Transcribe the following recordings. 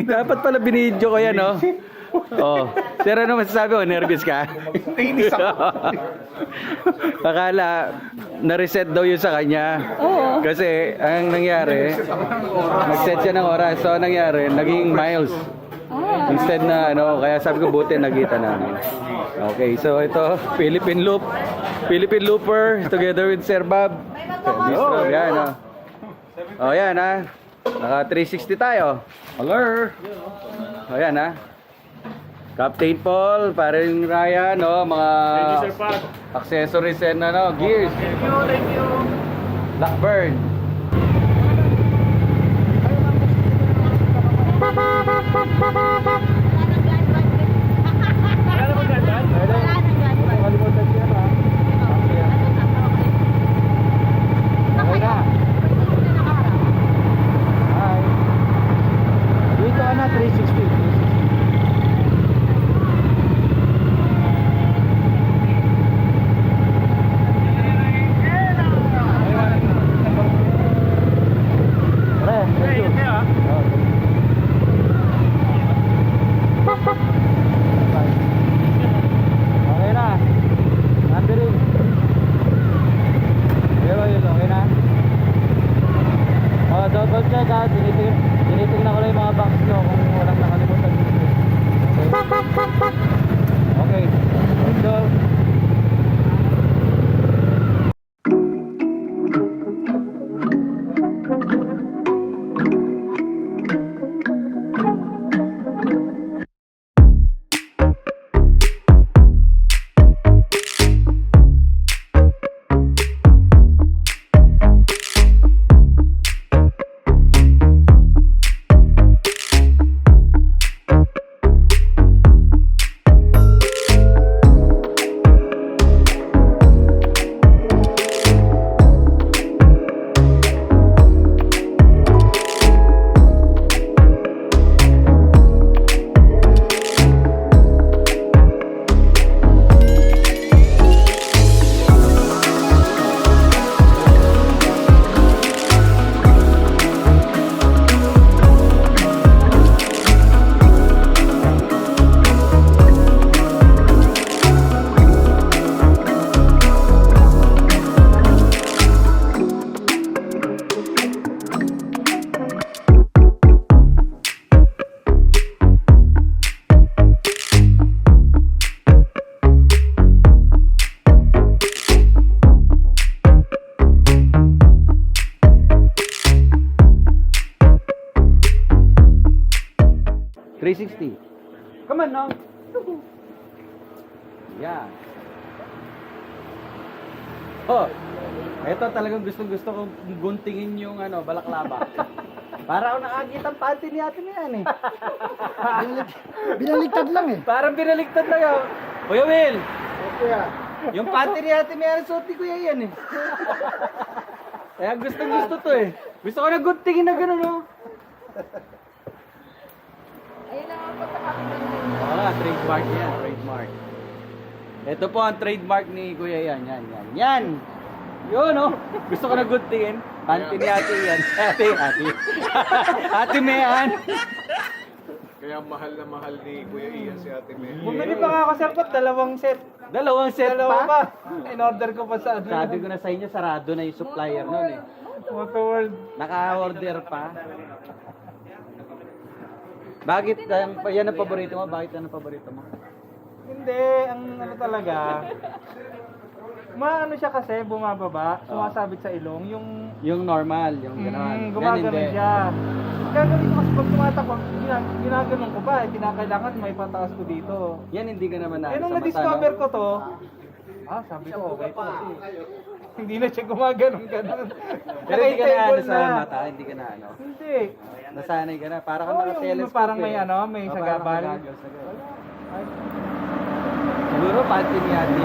Dapat pala binidyo ko yan, no? Oh. Sir, ano masasabi mo? Nervous ka? Nainis ako. Akala, na-reset daw yun sa kanya. Oo. Kasi, ang nangyari, nag-set siya ng oras. So, ang nangyari, naging miles. Instead na, ano, kaya sabi ko, buti nakita namin. Okay, so ito, Philippine Loop. Philippine Looper, together with Sir Bob. Oh, yan, oh. Oh, yan, ha. Naka 360 tayo. Hello. Oh, yan, ha. Captain Paul, paring Ryan, no, mga accessories and ano, gears. Thank you. Blackburn. Okay na. Hi. Dito na 360. Okay na. Nandering. Yun, okay na. Oh, double check ha. Tinitingnan ko lang yung mga box nyo kung walang nakalimutan dito. Okay. Let's go. Come on, no? Yeah. Oh, ito talagang gustong-gusto kong guntingin yung ano, balaklava. Para ako nakakita ang panty ni ate na yan eh. Binaligtad lang eh. Parang binaligtad lang yun. Kuya Will, Kuya. yung panty ni ate may suot ni kuya yan eh. Kaya gustong-gusto to eh. Gusto ko na guntingin na gano'n, no? Ayun lang ang pagkakakita. Oo nga, trademark yan, trademark. Ito po ang trademark ni Kuya yan, yan. Yun, oh. Gusto ko na guntingin. Panty ni ate yan. Ate Mehan. Kaya mahal na mahal ni Kuya Ian si Ate May. Bumili pa nga ako sir, ba't dalawang set? Dalawang set Dalawa pa. pa. In-order ko pa sa ano. Sabi ko na sa inyo, sarado na yung supplier nun eh. Moto World. Naka-order pa. Bakit yan ang paborito mo? Bakit yan ang paborito mo? Hindi, ang ano talaga. Maano siya kasi, bumababa, sumasabit sa ilong, Yung normal, yung gano'n. gumagano siya. Gagawin ko kasi pag tumatakbo, ginaganon ko pa, kinakailangan may pataas ko dito. Yan hindi ka naman Eh nung na-discover ko to, sabi ko, okay to kasi. Hindi na siya gumaganon-ganon. Pero hindi ka na ano sa mata, hindi ka na ano. Hindi. Nasanay ka na, para kang Oh, naka-telescope yung parang may ano, may Oh, sagabal. parang may siguro panty ni ate.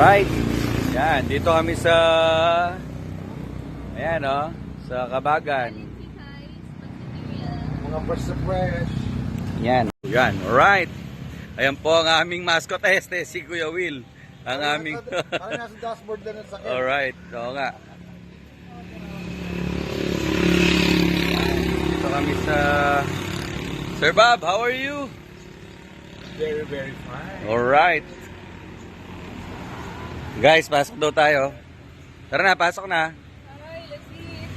Alright. Yan, dito kami sa ayan sa Kabagan. Mga fresh na fresh. Yan. Yan, alright. Ayan po ang aming mascot si Kuya Will. Ang aming Parang nasa dashboard lang ng sakit. alright, oo nga. Dito kami sa Sir Bob, how are you? Very, very fine. Alright. Guys, pasok daw tayo. Tara na, pasok na. Alright, let's eat.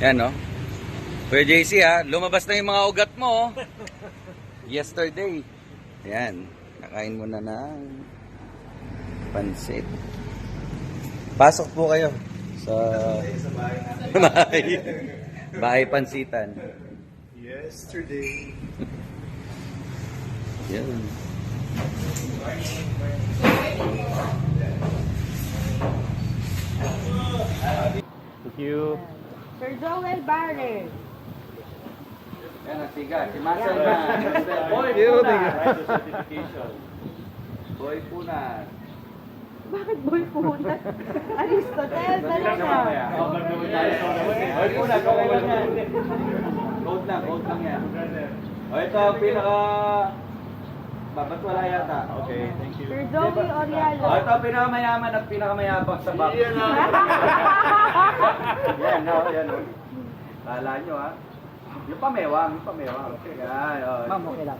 Yan Kuya JC lumabas na yung mga ugat mo yesterday. Yan, nakain mo na ng pansit. Pasok po kayo sa bahay pansitan. Yesterday. Yan. Thank you. Sir Joel Barre. Yan ang siga. Si Masay na. Boy Thank you. Puna. Certification. Boy Puna. Bakit boy puhunan? Aristotle, talaga. Boy Puna, kaway lang yan. Code lang yan. Ito ang pinaka... Ba't wala yata? Okay, thank you. Sir Joey Orialo. Ito ang pinakamayaman at pinakamayabang sa box. Yan yan Kala nyo Yung pamewang. Yan, Ma'am, okay lang.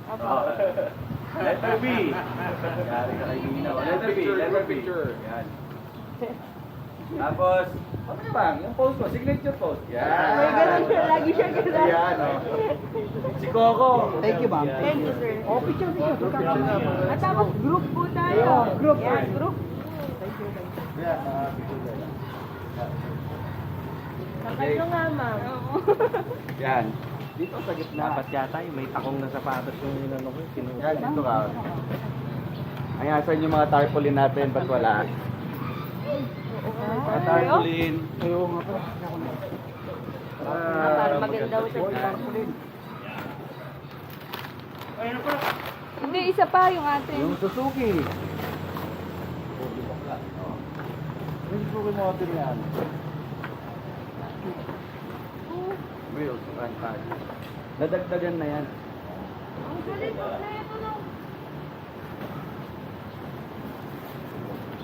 Letter B. Yari ka kay Nina. Letter B. Yan. Tapos, ano bang? Yung post mo, signature post. Yan. May ganun siya, lagi siya ganun. Yan, Si Coco. Thank you, ma'am. Thank you, sir. Oh, picture. At tapos group po tayo. Group. Yan, group. Yan, Sakay nyo nga, ma'am. Yan. Dito sa gitna. Dapat yata yung may takong na sapatos yung inano ko. Yan, dito ka. Ayan, saan yung mga tarpaulin natin? Ba't wala? Mga tarpaulin. Ayaw nga po. Para maganda siya. Hindi, isa pa yung atin. Yung Suzuki. Yung Suzuki model yan. Wheels, front tag. Nadagdagan na yan. Ang galit na ito no.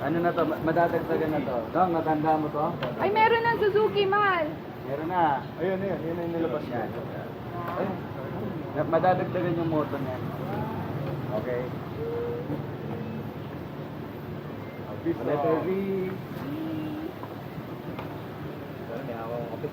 Ano na to? Madadagdagan na to. Dong, natanda mo to? Ay, meron ng Suzuki, mahal. Meron na. Ayun ang nilabas Yan. Ay, madadagdagan yung motor niya. Okay. Letter V. May hawak kapit.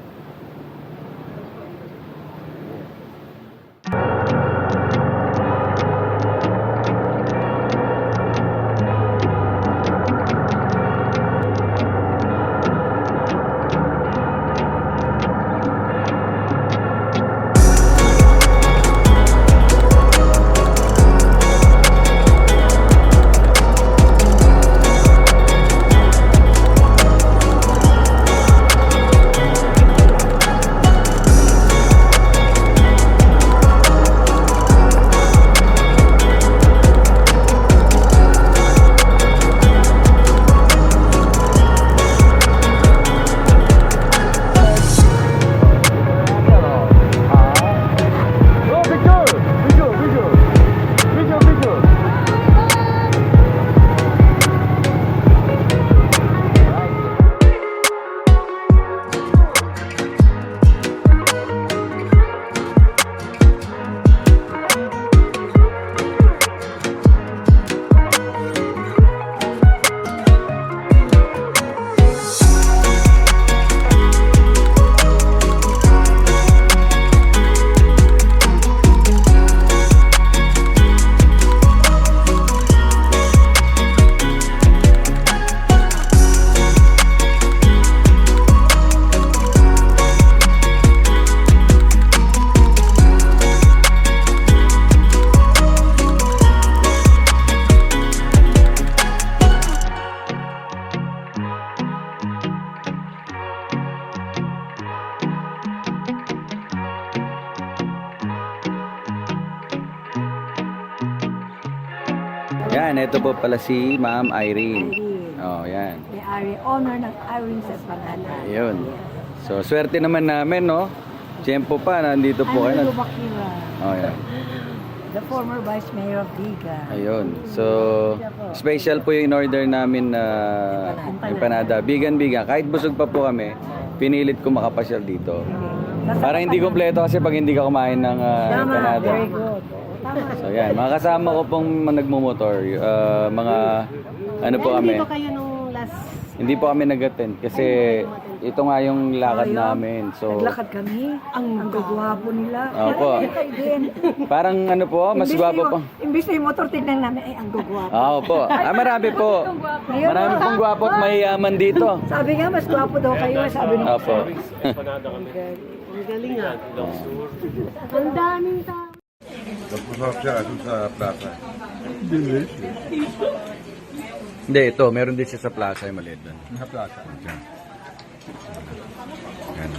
Yan, ito po pala si Ma'am Irene. Irene. Oh, yan. May-ari, owner ng Irene sa Pangalan. Ayun. So, swerte naman namin, no? Tiyempo pa, nandito po kayo. Ano Bakira, Oh, yan. the former Vice Mayor of Viga. Ayun. So, special po yung in-order namin na empanada. Bigan-bigan. Kahit busog pa po kami, pinilit ko makapasyal dito. Para hindi kompleto kasi pag hindi ka kumain ng Tama, empanada. very good. Tama. So, yan. Mga kasama ko pong nagmumotor. Mga, ano po kami. Hindi kayo nung last... Hindi po kami nag-attend kasi ito nga yung lakad namin. So, Naglakad kami. Ang gagwapo nila. Opo. Kayo din. parang ano po, mas gwapo pa. Imbis na yung motor, tignan namin, ay, ang gagwapo. Opo. Marami po. Marami pong gwapo at mayayaman dito. Sabi nga, mas gwapo daw kayo. Sabi nung... Opo. Ang galing nga. Ang daming tao. Masarap siya doon sa plaza. Hindi, ito. Meron din siya sa plaza. Yung maliit doon. Sa plaza. Yan.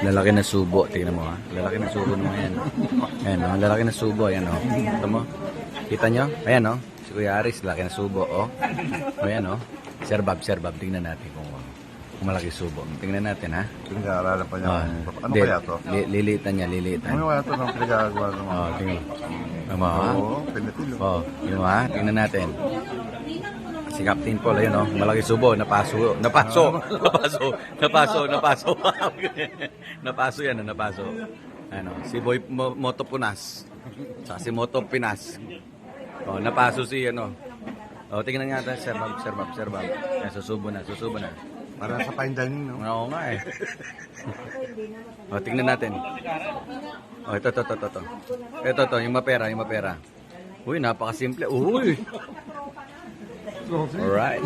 Lalaki na subo. Tingnan mo ha. Lalaki na subo naman yan. Ayan o. Lalaki na subo. Ayan o. Ito mo. Kita nyo? Ayan o. Si Kuya Aris. Lalaki na subo. O. Ayan o. Sir Bob. Tingnan natin kung malaki subo. Tingnan natin ha. Pinag-aaralan pa niya. Oh, Ano hindi. kaya to? Lilitan niya. Lilitan. Ano kaya to ng pinag-aagawa ng mga... O. Tingnan. Tingnan mo ha. Oo, pinatilo. O. Tingnan mo ha. Tingnan natin. Si Captain Paul, ayun o, malaki subo, napaso. Napaso yan, napaso. Ano, si Boy Moto Punas. Saka si Moto Pinas. O, napaso si, ano. O, tingnan nga natin, Sir Bob. Ayan, susubo na. Para sa fine dining, no? Oo nga eh. O, tingnan natin. O, ito. Ito, yung mapera. Uy, napakasimple. Uy! Alright.